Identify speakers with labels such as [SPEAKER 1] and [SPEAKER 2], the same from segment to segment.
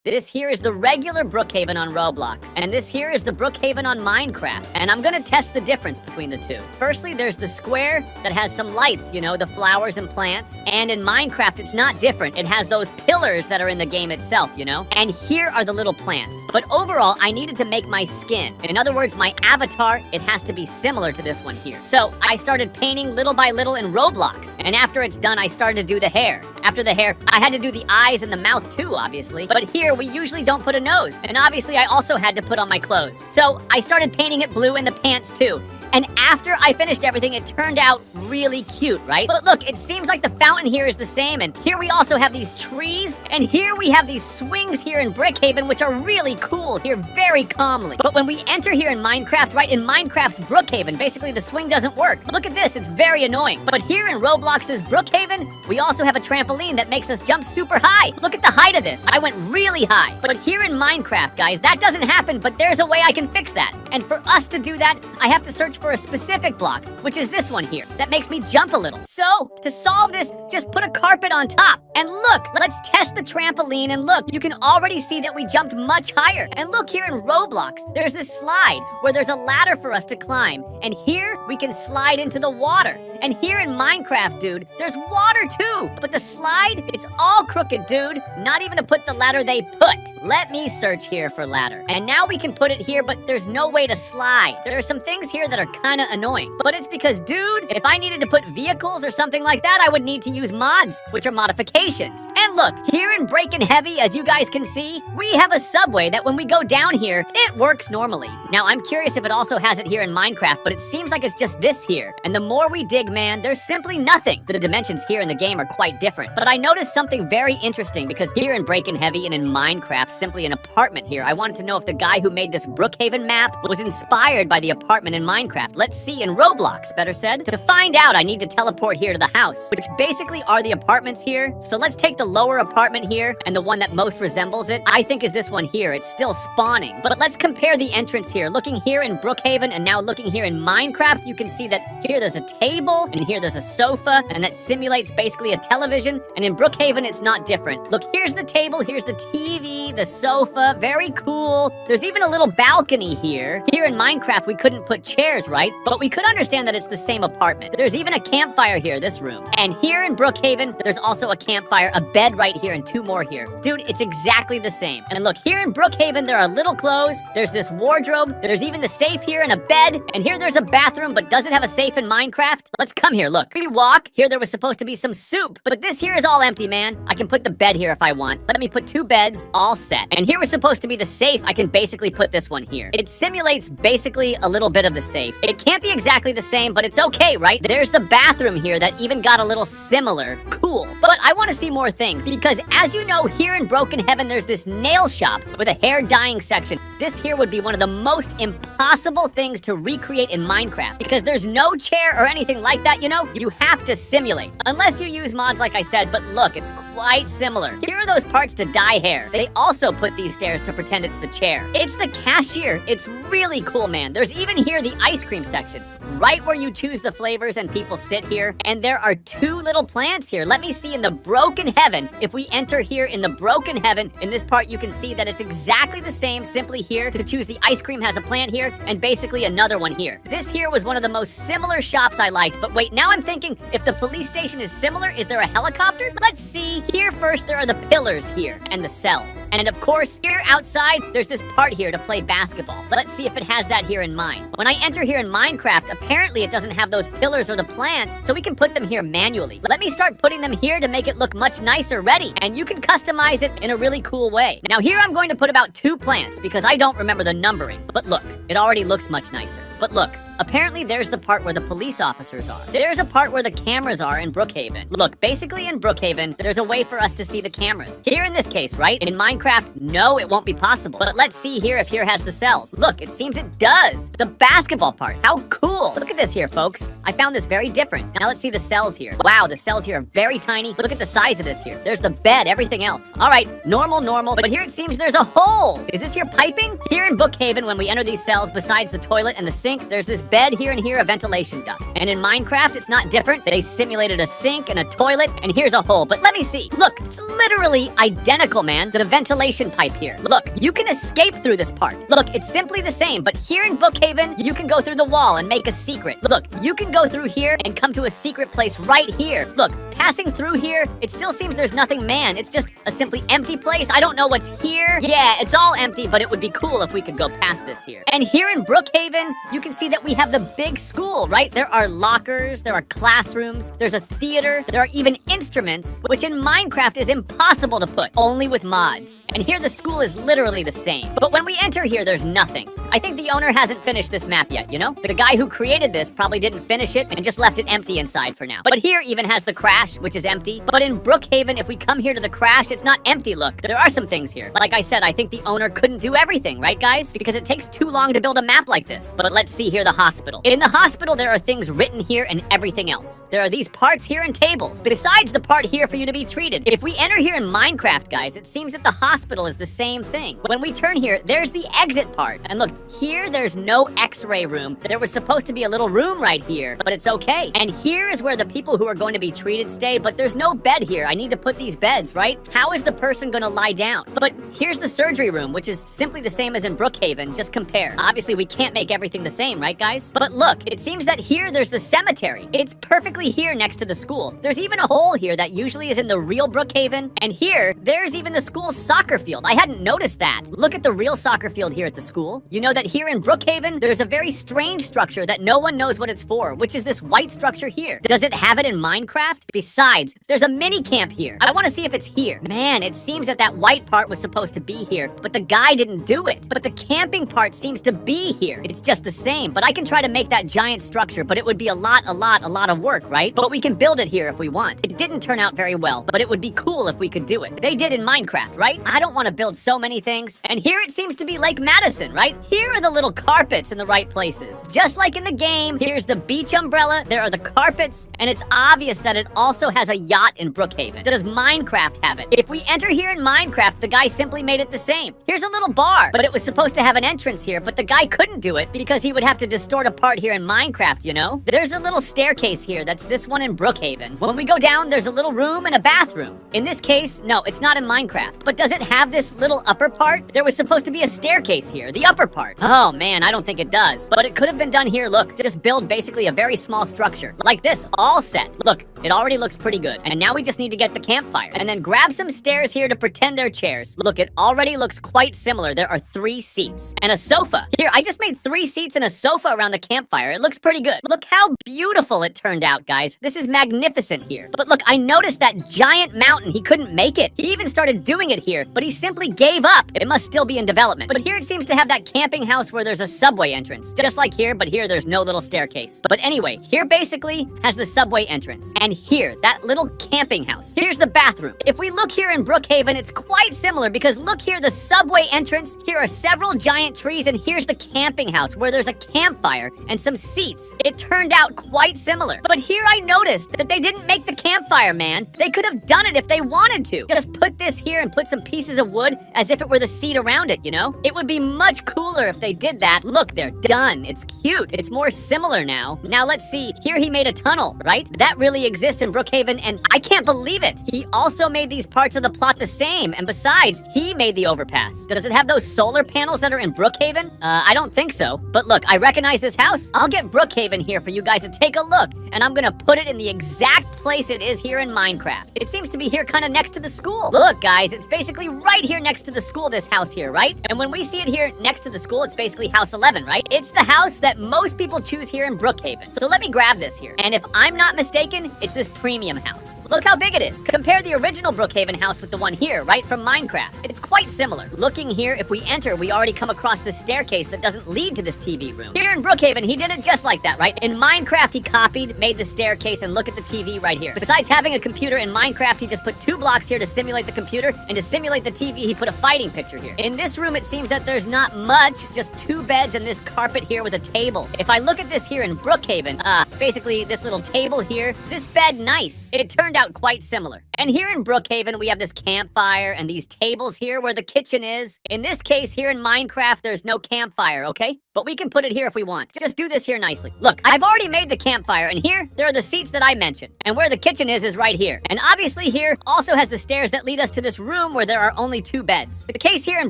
[SPEAKER 1] This here is the regular Brookhaven on Roblox, and this here is the Brookhaven on Minecraft, and I'm gonna test the difference between the two. Firstly, there's the square that has some lights, you know, the flowers and plants, and in Minecraft, it's not different. It has those pillars that are in the game itself, you know, and here are the little plants. But overall, I needed to make my skin. In other words, my avatar, it has to be similar to this one here. So I started painting little by little in Roblox, and after it's done, I started to do the hair. After the hair, I had to do the eyes and the mouth too, obviously, but here we usually don't put a nose, and obviously I also had to put on my clothes. So I started painting it blue in the pants too. And after I finished everything, it turned out really cute, right? But look, it seems like the fountain here is the same, and here we also have these trees, and here we have these swings here in Brookhaven, which are really cool here, very calmly. But when we enter here in Minecraft, right, in Minecraft's Brookhaven, basically the swing doesn't work. Look at this, it's very annoying. But here in Roblox's Brookhaven, we also have a trampoline that makes us jump super high. Look at the height of this, I went really high. But here in Minecraft, guys, that doesn't happen, but there's a way I can fix that. And for us to do that, I have to search for a specific block, which is this one here, that makes me jump a little. So, to solve this, just put a carpet on top. And look, let's test the trampoline, and look, you can already see that we jumped much higher. And look here in Roblox, there's this slide where there's a ladder for us to climb. And here, we can slide into the water. And here in Minecraft, dude, there's water too. But the slide, it's all crooked, dude. Not even to put the ladder they put. Let me search here for ladder. And now we can put it here, but there's no way to slide. There are some things here that are kind of annoying. But it's because, dude, if I needed to put vehicles or something like that, I would need to use mods, which are modifications. And look, here in Breakin' Heavy, as you guys can see, we have a subway that when we go down here, it works normally. Now, I'm curious if it also has it here in Minecraft, but it seems like it's just this here. And the more we dig, man, there's simply nothing. The dimensions here in the game are quite different. But I noticed something very interesting because here in Breakin' Heavy and in Minecraft, simply an apartment here, I wanted to know if the guy who made this Brookhaven map was inspired by the apartment in Minecraft. Let's see in Roblox, better said. To find out, I need to teleport here to the house, which basically are the apartments here. So let's take the lower apartment here, and the one that most resembles it, I think is this one here. It's still spawning. But let's compare the entrance here. Looking here in Brookhaven and now looking here in Minecraft, you can see that here there's a table, and here there's a sofa, and that simulates basically a television. And in Brookhaven, it's not different. Look, here's the table, here's the TV, the sofa, very cool. There's even a little balcony here. Here in Minecraft, we couldn't put chairs, right? But we could understand that it's the same apartment. There's even a campfire here, this room. And here in Brookhaven, there's also a campfire, a bed right here, and two more here. Dude, it's exactly the same. And look, here in Brookhaven, there are little clothes, there's this wardrobe, there's even the safe here and a bed, and here there's a bathroom, but does it have a safe in Minecraft? Let's come here, look. We walk, here there was supposed to be some soup, but this here is all empty, man. I can put the bed here if I want. Let me put two beds, all set. And here was supposed to be the safe. I can basically put this one here. It simulates basically a little bit of the safe. It can't be exactly the same, but it's okay, right? There's the bathroom here that even got a little similar. Cool. But I want to see more things because as you know, here in Broken Heaven, there's this nail shop with a hair dyeing section. This here would be one of the most impossible things to recreate in Minecraft because there's no chair or anything like that, you know? You have to simulate. Unless you use mods like I said, but look, it's quite similar. Here are those parts to dye hair. They also put these stairs to pretend it's the chair. It's the cashier. It's really cool, man. There's even here the ice cream section. Right where you choose the flavors and people sit here. And there are two little plants here. Let me see in the Broken Heaven. If we enter here in the Broken Heaven, in this part you can see that it's exactly the same. Simply here to choose the ice cream has a plant here and basically another one here. This here was one of the most similar shops I liked. But wait, now I'm thinking if the police station is similar, is there a helicopter? Let's see. Here first there are the pillars here and the cells. And of course, here outside, there's this part here to play basketball. Let's see if it has that here in mind. When I enter here in Minecraft, apparently it doesn't have those pillars or the plants, so we can put them here manually. Let me start putting them here to make it look much nicer ready, and you can customize it in a really cool way. Now here I'm going to put about 2 plants because I don't remember the numbering. But look, it already looks much nicer. But look, apparently there's the part where the police officers are. There's a part where the cameras are in Brookhaven. Look, basically in Brookhaven, there's a way for us to see the cameras. Here in this case, right? In Minecraft, no, it won't be possible. But let's see here if here has the cells. Look, it seems it does. The basketball part, how cool. Look at this here, folks. I found this very different. Now let's see the cells here. Wow, the cells here are very tiny. Look at the size of this here. There's the bed, everything else. All right, normal, but here it seems there's a hole. Is this here piping? Here in Brookhaven, when we enter these cells, besides the toilet and the sink, sink, there's this bed here and here, a ventilation duct. And in Minecraft, it's not different. They simulated a sink and a toilet, and here's a hole. But let me see. Look, it's literally identical, man, to the ventilation pipe here. Look, you can escape through this part. Look, it's simply the same, but here in Brookhaven, you can go through the wall and make a secret. Look, you can go through here and come to a secret place right here. Look, passing through here, it still seems there's nothing, man. It's just a simply empty place. I don't know what's here. Yeah, it's all empty, but it would be cool if we could go past this here. And here in Brookhaven, you can see that we have the big school, right? There are lockers, there are classrooms, there's a theater, there are even instruments, which in Minecraft is impossible to put, only with mods. And here the school is literally the same. But when we enter here, there's nothing. I think the owner hasn't finished this map yet, you know? The guy who created this probably didn't finish it and just left it empty inside for now. But here even has the crash, which is empty. But in Brookhaven, if we come here to the crash, it's not empty, look. There are some things here. Like I said, I think the owner couldn't do everything, right guys? Because it takes too long to build a map like this. But let's see here the hospital. In the hospital, there are things written here and everything else. There are these parts here and tables, besides the part here for you to be treated. If we enter here in Minecraft, guys, it seems that the hospital is the same thing. When we turn here, there's the exit part. And look, here there's no x-ray room. There was supposed to be a little room right here, but it's okay. And here is where the people who are going to be treated stay, but there's no bed here. I need to put these beds, right? How is the person gonna lie down? But here's the surgery room, which is simply the same as in Brookhaven. Just compare. Obviously, we can't make everything the same, right, guys? But look, it seems that here there's the cemetery. It's perfectly here next to the school. There's even a hole here that usually is in the real Brookhaven. And here, there's even the school's soccer field. I hadn't noticed that. Look at the real soccer field here at the school. You know that here in Brookhaven, there's a very strange structure that no one knows what it's for, which is this white structure here. Does it have it in Minecraft? Besides, there's a mini camp here. I want to see if it's here. Man, it seems that that white part was supposed to be here, but the guy didn't do it. But the camping part seems to be here. It's just the same, but I can try to make that giant structure, but it would be a lot of work, right? But we can build it here if we want. It didn't turn out very well, but it would be cool if we could do it. They did in Minecraft, right? I don't want to build so many things. And here it seems to be Lake Madison, right? Here are the little carpets in the right places. Just like in the game, here's the beach umbrella, there are the carpets, and it's obvious that it also has a yacht in Brookhaven. Does Minecraft have it? If we enter here in Minecraft, the guy simply made it the same. Here's a little bar, but it was supposed to have an entrance here, but the guy couldn't do it because he would have to distort a part here in Minecraft, you know? There's a little staircase here, that's this one in Brookhaven. When we go down, there's a little room and a bathroom. In this case, no, it's not in Minecraft. But does it have this little upper part? There was supposed to be a staircase here, the upper part. Oh man, I don't think it does. But it could have been done here, look. Just build basically a very small structure. Like this, all set. Look, it already looks pretty good. And now we just need to get the campfire. And then grab some stairs here to pretend they're chairs. Look, it already looks quite similar. There are 3 seats and a sofa. Here, I just made 3 seats and a sofa around the campfire. It looks pretty good. Look how beautiful it turned out, guys. This is magnificent here. But look, I noticed that giant mountain. He couldn't make it. He even started doing it here, but he simply gave up. It must still be in development. But here it seems to have that camping house where there's a subway entrance. Just like here, but here there's no little staircase. But anyway, here basically has the subway entrance. And here, that little camping house. Here's the bathroom. If we look here in Brookhaven, it's quite similar because look here, the subway entrance. Here are several giant trees, and here's the camping house where there's a campfire and some seats. It turned out quite similar. But here I noticed that they didn't make the campfire, man. They could have done it if they wanted to. Just put this here and put some pieces of wood as if it were the seat around it, you know? It would be much cooler if they did that. Look, they're done. It's cute. It's more similar now. Now let's see. Here he made a tunnel, right? That really exists in Brookhaven, and I can't believe it. He also made these parts of the plot the same, and besides, he made the overpass. Does it have those solar panels that are in Brookhaven? I don't think so. But look, I recognize this house. I'll get Brookhaven here for you guys to take a look, and I'm gonna put it in the exact place it is here in Minecraft. It seems to be here kind of next to the school. Look, guys, it's basically right here next to the school, this house here, right? And when we see it here next to the school, it's basically house 11, right? It's the house that most people choose here in Brookhaven. So let me grab this here. And if I'm not mistaken, it's this premium house. Look how big it is. Compare the original Brookhaven house with the one here, right, from Minecraft. It's quite similar. Looking here, if we enter, we already come across this staircase that doesn't lead to this TV room. Here in Brookhaven, he did it just like that, right? In Minecraft, he copied, made the staircase, and look at the TV right here. Besides having a computer in Minecraft, he just put 2 blocks here to simulate the computer, and to simulate the TV, he put a fighting picture here. In this room, it seems that there's not much, just 2 beds and this carpet here with a table. If I look at this here in Brookhaven, basically this little table here, this bed, nice. It turned out quite similar. And here in Brookhaven, we have this campfire and these tables here where the kitchen is. In this case, here in Minecraft, there's no campfire, okay? But we can put put it here if we want. Just do this here nicely. Look, I've already made the campfire, and here, there are the seats that I mentioned. And where the kitchen is right here. And obviously here also has the stairs that lead us to this room where there are only 2 beds. The case here in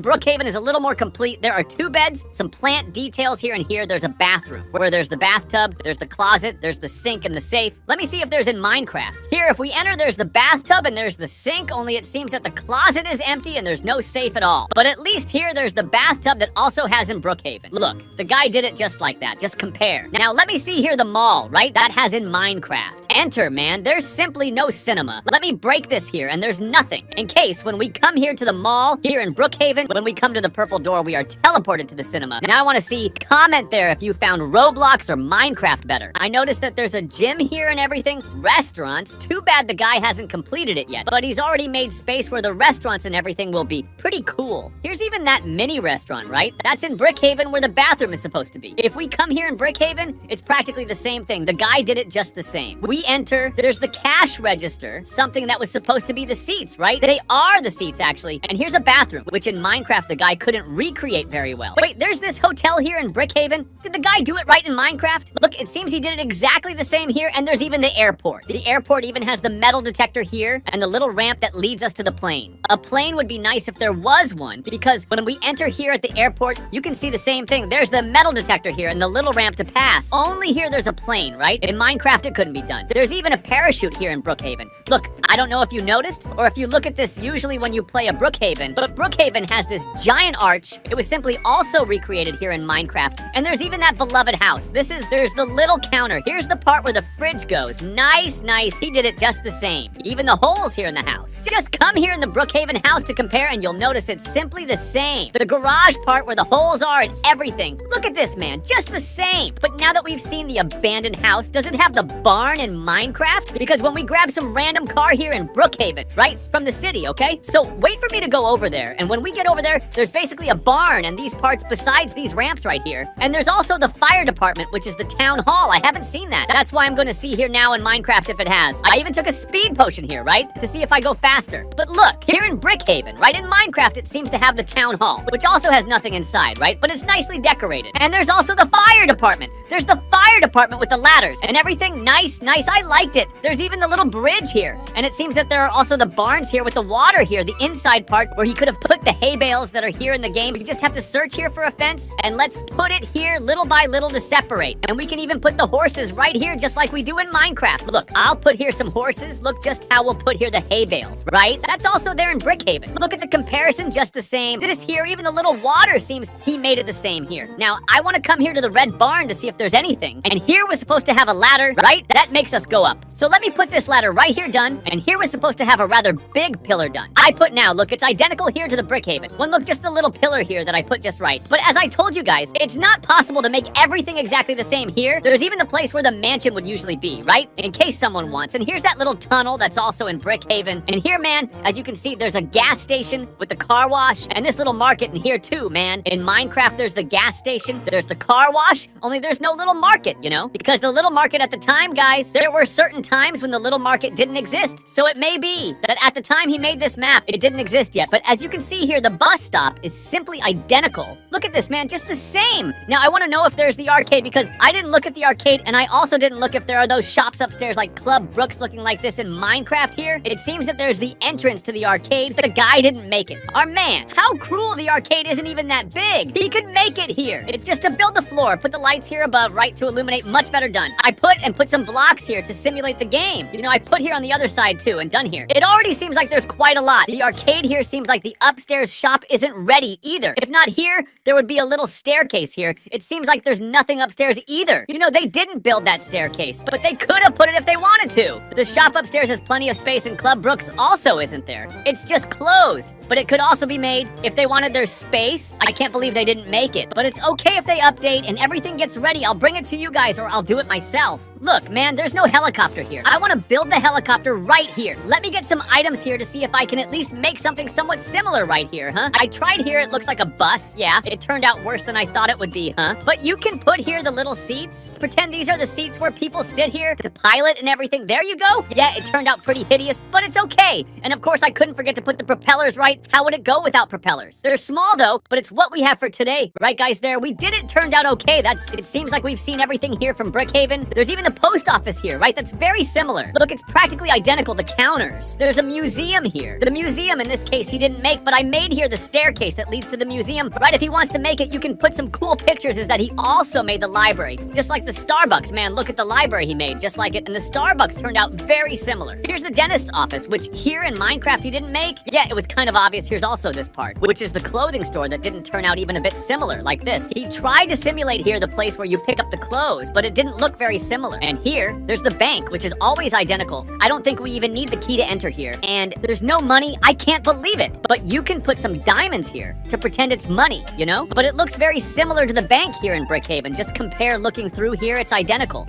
[SPEAKER 1] Brookhaven is a little more complete. There are 2 beds, some plant details here, and here there's a bathroom. Where there's the bathtub, there's the closet, there's the sink and the safe. Let me see if there's in Minecraft. Here, if we enter, there's the bathtub and there's the sink, only it seems that the closet is empty and there's no safe at all. But at least here, there's the bathtub that also has in Brookhaven. Look, the guy did it just like that. Just compare. Now, let me see here the mall, right? That has in Minecraft. Enter, man. There's simply no cinema. Let me break this here, and there's nothing. In case, when we come here to the mall, here in Brookhaven, when we come to the purple door, we are teleported to the cinema. Now I want to see, comment there if you found Roblox or Minecraft better. I noticed that there's a gym here and everything. Restaurants. Too bad the guy hasn't completed it yet. But he's already made space where the restaurants and everything will be pretty cool. Here's even that mini restaurant, right? That's in Brookhaven where the bathroom is supposed to be. If we come here in Brookhaven, it's practically the same thing. The guy did it just the same. We enter, there's the cash register, something that was supposed to be the seats, right? They are the seats, actually. And here's a bathroom, which in Minecraft the guy couldn't recreate very well. Wait, there's this hotel here in Brookhaven. Did the guy do it right in Minecraft? Look, it seems he did it exactly the same here, and there's even the airport. The airport even has the metal detector here, and the little ramp that leads us to the plane. A plane would be nice if there was one, because when we enter here at the airport, you can see the same thing. There's the metal detector here and the little ramp to pass. Only here there's a plane, right? In Minecraft, it couldn't be done. There's even a parachute here in Brookhaven. Look, I don't know if you noticed, or if you look at this usually when you play a Brookhaven, but Brookhaven has this giant arch. It was simply also recreated here in Minecraft. And there's even that beloved house. There's the little counter. Here's the part where the fridge goes. Nice, nice. He did it just the same. Even the holes here in the house. Just come here in the Brookhaven house to compare and you'll notice it's simply the same. The garage part where the holes are and everything. Look at this, man. Just the same. But now that we've seen the abandoned house, does it have the barn in Minecraft? Because when we grab some random car here in Brookhaven, right? From the city, okay? So wait for me to go over there. And when we get over there, there's basically a barn and these parts besides these ramps right here. And there's also the fire department, which is the town hall. I haven't seen that. That's why I'm going to see here now in Minecraft if it has. I even took a speed potion here, right? To see if I go faster. But look, here in Brookhaven, right? In Minecraft, it seems to have the town hall, which also has nothing inside, right? But it's nicely decorated. And there's also the fire department. There's the fire department with the ladders and everything. Nice, nice. I liked it. There's even the little bridge here. And it seems that there are also the barns here with the water here, the inside part where he could have put the hay bales that are here in the game. We just have to search here for a fence and let's put it here little by little to separate. And we can even put the horses right here just like we do in Minecraft. Look, I'll put here some horses. Look just how we'll put here the hay bales, right? That's also there in Brookhaven. Look at the comparison, just the same. This here, even the little water seems he made it the same here. Now, I want to come here to the red barn to see if there's anything. And here was supposed to have a ladder, right? That makes us go up. So let me put this ladder right here done. And here was supposed to have a rather big pillar done. I put now, look, it's identical here to the Brookhaven. One, look, just the little pillar here that I put just right. But as I told you guys, it's not possible to make everything exactly the same here. There's even the place where the mansion would usually be, right? In case someone wants. And here's that little tunnel that's also in Brookhaven. And here, man, as you can see, there's a gas station with the car wash and this little market in here too, man. In Minecraft, there's the gas station, there's the car wash, only there's no little market, you know? Because the little market at the time, guys, there were certain times when the little market didn't exist. So it may be that at the time he made this map, it didn't exist yet. But as you can see here, the bus stop is simply identical. Look at this, man, just the same. Now, I want to know if there's the arcade because I didn't look at the arcade and I also didn't look if there are those shops upstairs like Club Brooks looking like this in Minecraft here. It seems that there's the entrance to the arcade, but the guy didn't make it. Our man, how cruel the arcade isn't even that big. He could make it here. It's just to build the floor, put the lights here above, right, to illuminate. Much better done. I put some blocks here to simulate the game. You know, I put here on the other side too and done here. It already seems like there's quite a lot. The arcade here seems like the upstairs shop isn't ready either. If not here, there would be a little staircase here. It seems like there's nothing upstairs either. You know, they didn't build that staircase, but they could have put it if they wanted to. The shop upstairs has plenty of space and Club Brooks also isn't there. It's just closed, but it could also be made if they wanted their space. I can't believe they didn't make it, but it's okay if they update and everything gets ready. I'll bring it to you guys or I'll do it myself. Look, man, there's no helicopter here. I want to build the helicopter right here. Let me get some items here to see if I can at least make something somewhat similar right here, huh? I tried here, it looks like a bus. Yeah, it turned out worse than I thought it would be, huh? But you can put here the little seats. Pretend these are the seats where people sit here to pilot and everything. There you go. Yeah, it turned out pretty hideous, but it's okay. And of course, I couldn't forget to put the propellers right. How would it go without propellers? They're small though, but it's what we have for today. Right, guys, there. We did it. Turned out okay. It seems like we've seen everything here from Brookhaven. There's even the post office here, right? That's very similar. Look, it's practically identical. The counters. There's a museum here. The museum, in this case, he didn't make, but I made here the staircase that leads to the museum. Right, if he wants to make it, you can put some cool pictures, is that he also made the library. Just like the Starbucks, man, look at the library he made, just like it. And the Starbucks turned out very similar. Here's the dentist's office, which here in Minecraft he didn't make. Yeah, it was kind of obvious. Here's also this part, which is the clothing store that didn't turn out even a bit similar, like this. He tried to simulate here the place where you pick up the clothes, but it didn't look very similar. And here, there's the bank, which is always identical. I don't think we even need the key to enter here. And there's no money. I can't believe it. But you can put some diamonds here to pretend it's money, you know? But it looks very similar to the bank here in Brookhaven. Just compare looking through here, it's identical.